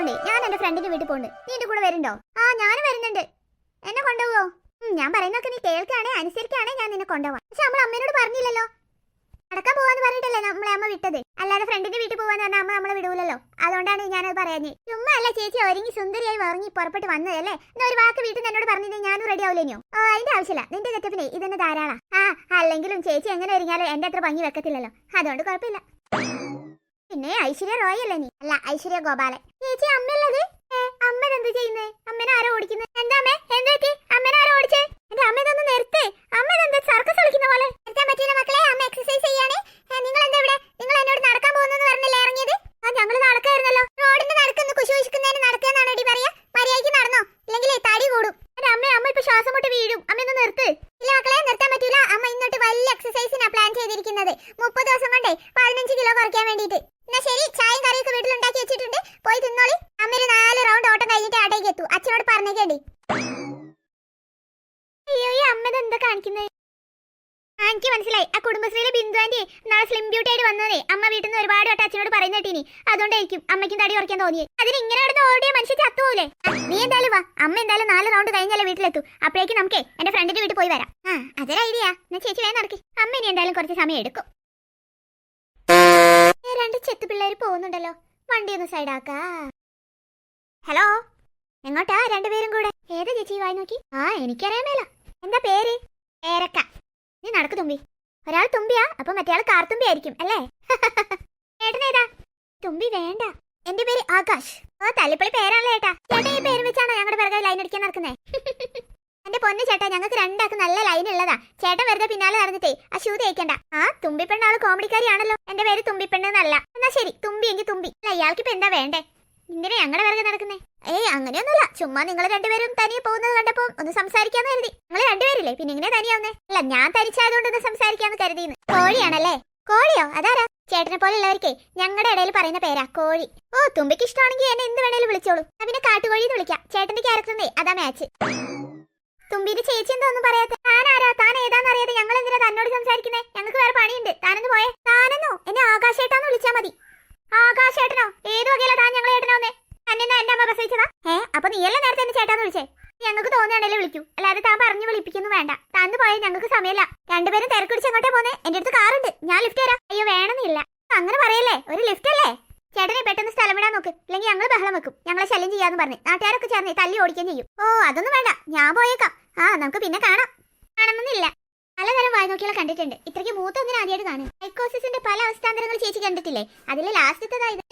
ഇല്ലാത്തോണ്ടേ ഞാൻ എന്റെ ഫ്രണ്ടിന്റെ വീട്ടിൽ പോകുന്നുണ്ട്. നീ എന്റെ കൂടെ വരുന്നുണ്ടോ? ആ ഞാനും വരുന്നുണ്ട്. എന്നെ കൊണ്ടുപോവോ? ഞാൻ പറയുന്നൊക്കെ നീ കേൾക്കാണേ അനുസരിക്കാണേ ഞാൻ നിന്നെ കൊണ്ടുപോവാം. പക്ഷെ നമ്മൾ അമ്മേനോട് പറഞ്ഞില്ലല്ലോ. നടക്കാൻ പോവാന്ന് പറഞ്ഞിട്ടല്ലേ നമ്മളെ അമ്മ വിട്ടത്. അല്ലാതെ ഫ്രണ്ടിന്റെ വീട്ടിൽ പോവാന്ന് പറഞ്ഞാൽ അമ്മ നമ്മളെ വിടൂലല്ലോ. അതുകൊണ്ടാണ് ഞാനത് പറയാഞ്ഞേ. ചുമ്മാ അല്ല ചേച്ചി ഒരുങ്ങി സുന്ദരിയായി ഉറങ്ങി പുറപ്പെട്ട് വന്നതല്ലേ. എന്നാ ഒരു വാക്ക് വീട്ടിൽ എന്നോട് പറഞ്ഞിട്ട് ഞാനും റെഡി ആവില്ലേനോ? അതിന്റെ ആവശ്യമില്ല. നിന്റെ ഗെറ്റപ്പിനെ ഇതെന്നെ ധാരാളാ. അല്ലെങ്കിലും ചേച്ചി എങ്ങനെ ഒരുങ്ങിയാലും എന്റെ അത്ര ഭംഗി വെക്കത്തില്ലല്ലോ. അതുകൊണ്ട് കുഴപ്പമില്ല. പിന്നെ ഐശ്വര്യ റോയ് അല്ലേ നീ? അല്ല ഐശ്വര്യ ഗോപാലൻ. ചേച്ചി അമ്മയുള്ളത്? അമ്മ എന്ത് ചെയ്യുന്നേ? അമ്മനെ ആരോ ഓടിക്കുന്നത്? എന്താ അമ്മേ എന്താ പറ്റി? അമ്മനെ ആരോ ഓടിച്ചേ? എന്റെ അമ്മ ഇതൊന്ന് നിർത്തേ. അമ്മ ഇതെന്താ സർക്കസ് കളിക്കുന്ന പോലെ? നിർത്താൻ പറ്റില്ല മക്കളെ. അമ്മ എക്സസൈസ് ചെയ്യാണ്. നിങ്ങൾ എന്താ ഇവിടെ? നിങ്ങൾ എന്നോട് നടക്കാൻ പോകുന്നെന്ന് പറഞ്ഞല്ലേ ഇറങ്ങിയത്? ഞങ്ങൾ നടക്കായിരുന്നല്ലോ. റോഡിന്റെ നടക്കുന്ന കുശുകുശുക്കുന്നതിന് നടക്കാന്നാണ് എടി പറയാ. മര്യാദയ്ക്ക് നടന്നോ, ഇല്ലെങ്കിലേ തടി കൂടും. എന്റെ അമ്മ ഇപ്പൊ ശ്വാസം മുട്ട് വീഴും. അമ്മ ഒന്ന് നിർത്ത്. ഇല്ല മക്കളെ നിർത്താൻ പറ്റൂല. അമ്മ ഇന്നോട്ട് വലിയ എക്സസൈസിനാ പ്ലാൻ ചെയ്തിരിക്കുന്നത്. 30 ദിവസം കൊണ്ടേ 15 കിലോ കുറയ്ക്കാൻ വേണ്ടിയിട്ട്. എന്നാ ശരി, ചായയും കറിയൊക്കെ വീട്ടിലുണ്ടാക്കി വെച്ചിട്ടുണ്ട്. പോയി തിന്നോളി. അമ്മ ഒരു 4 റൗണ്ട് ഓട്ടം കഴിഞ്ഞിട്ട് അടേക്ക് എത്തൂ. അച്ഛനോട് പറഞ്ഞേക്കേണ്ടി. അയ്യോ ഈ അമ്മ എന്താ കാണിക്കുന്നത്? എനിക്ക് മനസ്സിലായി. ആ കുടുംബശ്രീയിലെ ബിന്ദു ആന്റി നാളെ സ്ലിം ബ്യൂട്ടി ആയിട്ട് വന്നതേ അമ്മ വീട്ടിൽ നിന്ന് ഒരുപാട് വട്ടം അച്ഛനോട് പറയുന്ന കേട്ടീനി. അതുകൊണ്ടായിരിക്കും അമ്മയ്ക്കും തടി കുറയ്ക്കാൻ തോന്നിയത്. അതിന് ഇങ്ങനെ കിടന്ന് ഓടിയ മനുഷ്യ ചത്തുപോലേ. നീ എന്തായാലും വാ. അമ്മ എന്തായാലും 4 റൗണ്ട് കഴിഞ്ഞാലേ വീട്ടിലെത്തൂ. അപ്പോഴേക്കും നമുക്ക് എന്റെ ഫ്രണ്ടിന്റെ വീട്ടിൽ പോയി വരാം. അതൊരു ഐഡിയ. എന്നാ ചേച്ചി വേഗം നടക്കി. അമ്മ ഇനി എന്തായാലും കുറച്ച് സമയം എടുക്കും. 2 ചെത്തു പിള്ളേര് പോകുന്നുണ്ടല്ലോ. വണ്ടി ഒന്ന് സൈഡാക്കാ. ഹലോ, എങ്ങോട്ടാ രണ്ടുപേരും കൂടെ? ഏതാ ചേച്ചി വായി നോക്കി? എനിക്കറിയാൻ മേല. എന്താ പേര്? ഏരക്ക. നീ നടക്ക് തുമ്പി. ഒരാൾ തുമ്പിയാ, അപ്പൊ മറ്റേ ആൾ കാർത്തുമ്പി ആയിരിക്കും അല്ലേ? ഏട്ടനേതാ? തുമ്പി വേണ്ട. എന്റെ പേര് ആകാശ്. തല്ലിപ്പള്ളി പേരാണല്ലോ ഏട്ടാ. ചേട്ടാ ഈ പേര് വെച്ചാണോ ഞങ്ങളുടെ പിറകെ ലൈൻ അടിക്കാൻ നടക്കുന്നേ? എന്റെ പൊന്നു ചേട്ടാ, ഞങ്ങൾക്ക് രണ്ടാൾക്ക് നല്ല ലൈൻ ഉള്ളതാ. ചേട്ടൻ വെറുതെ പിന്നാലെ നടന്നിട്ടേ അശൂതി തേക്കണ്ട. തുമ്പിപ്പെണ്ണാള് കോമഡിക്കാരിയാണല്ലോ. എന്റെ പേര് തുമ്പിപ്പെണ്ണ് എന്നല്ല. എന്നാ ശരി, തുമ്പി എങ്കിൽ തുമ്പി. അല്ല ഇയാൾക്ക് ഇപ്പൊ എന്താ വേണ്ടേ? ഇങ്ങനെ ഞങ്ങളുടെ പിറകെ നടക്കുന്നേ? അങ്ങനെയൊന്നുമില്ല. ചുമ്മാ നിങ്ങൾ രണ്ടുപേരും തനിയെ പോകുന്നത് കണ്ടപ്പോ ഒന്ന് സംസാരിക്കാന്ന് കരുതി. നിങ്ങൾ രണ്ടുപേരില്ലേ, പിന്നെ ഇങ്ങനെ തനിയാവുന്നേ? അല്ല ഞാൻ തനിച്ചായതുകൊണ്ട് ഒന്ന് സംസാരിക്കാന്ന് കരുതിന്ന്. കോഴിയാണല്ലേ? കോഴിയോ? അതാരാ? ചേട്ടനെ പോലെ ഉള്ളവർക്കേ ഞങ്ങളുടെ ഇടയിൽ പറയുന്ന പേരാ കോഴി. തുമ്പിക്ക് ഇഷ്ടമാണെങ്കിൽ എന്നെ എന്ത് വേണേലും വിളിച്ചോളൂ. പിന്നെ കാട്ടുകോഴി എന്ന് വിളിക്കാം. ചേട്ടന്റെ ക്യാരക്ടറിനെ അതാ മാച്ച്. തുമ്പിന്റെ ചേച്ചി എന്താ ഒന്നും പറയാത്ത? താനാരാ? താൻ ഏതാന്നറിയാതെ ഞങ്ങൾ എന്തിനാ തന്നോട് സംസാരിക്കുന്നേ? ഞങ്ങൾക്ക് വേറെ പണിയുണ്ട്. താനൊന്ന് പോയേ. താനെന്നോ? എന്നെ ആകാശേട്ടാന്ന് വിളിച്ചാ മതി. ആകാശേട്ടനോ? ഏത് വകയിലാ താൻ ഞങ്ങളെ ഏട്ടനോന്നേ? തന്നെന്നാ എന്റെ അമ്മ പ്രസവിച്ചതാ? അപ്പൊ നീയല്ലേ നേരത്തെ എന്നെ ചേട്ടാന്ന് വിളിച്ചേ? ഞങ്ങൾക്ക് തോന്നുകയാണല്ലേ വിളിക്കൂ, അല്ലാതെ താൻ പറഞ്ഞു വിളിപ്പിക്കുന്നു വേണ്ട. താന്ന് പോയാൽ ഞങ്ങൾക്ക് സമയമില്ല. രണ്ടുപേരും തിരക്കുടിച്ച് എങ്ങോട്ടേ പോന്നേ? എന്റെ അടുത്ത് കാറുണ്ട്, ഞാൻ ലിഫ്റ്റ് തരാം. അയ്യോ വേണമെന്നില്ല. അങ്ങനെ പറയല്ലേ, ഒരു ലിഫ്റ്റ് അല്ലേ. ചേട്ടനെ പെട്ടെന്ന് സ്ഥലം വിടാൻ നോക്ക്, ഇല്ലെങ്കിൽ ഞങ്ങൾ ബഹളം വെക്കും. ഞങ്ങളെ ശല്യം ചെയ്യാന്ന് പറഞ്ഞ് നാട്ടുകാരൊക്കെ ചേർന്ന് തല്ലി ഓടിക്കുകയും ചെയ്യും. അതൊന്നും വേണ്ട, ഞാൻ പോയേക്കാം. നമുക്ക് പിന്നെ കാണാം. കാണണമെന്നില്ല. പലതരം വായ്നോക്കികളെ കണ്ടിട്ടുണ്ട്. ഇത്രയ്ക്ക് മൂത്തൊന്നിനും ആദ്യമായിട്ട് കാണും. സൈക്കോസിന്റെ പല അവസ്ഥാന്തരങ്ങൾ ചേച്ചി കണ്ടിട്ടില്ലേ? അതിൽ ലാസ്റ്റത്തേതായത്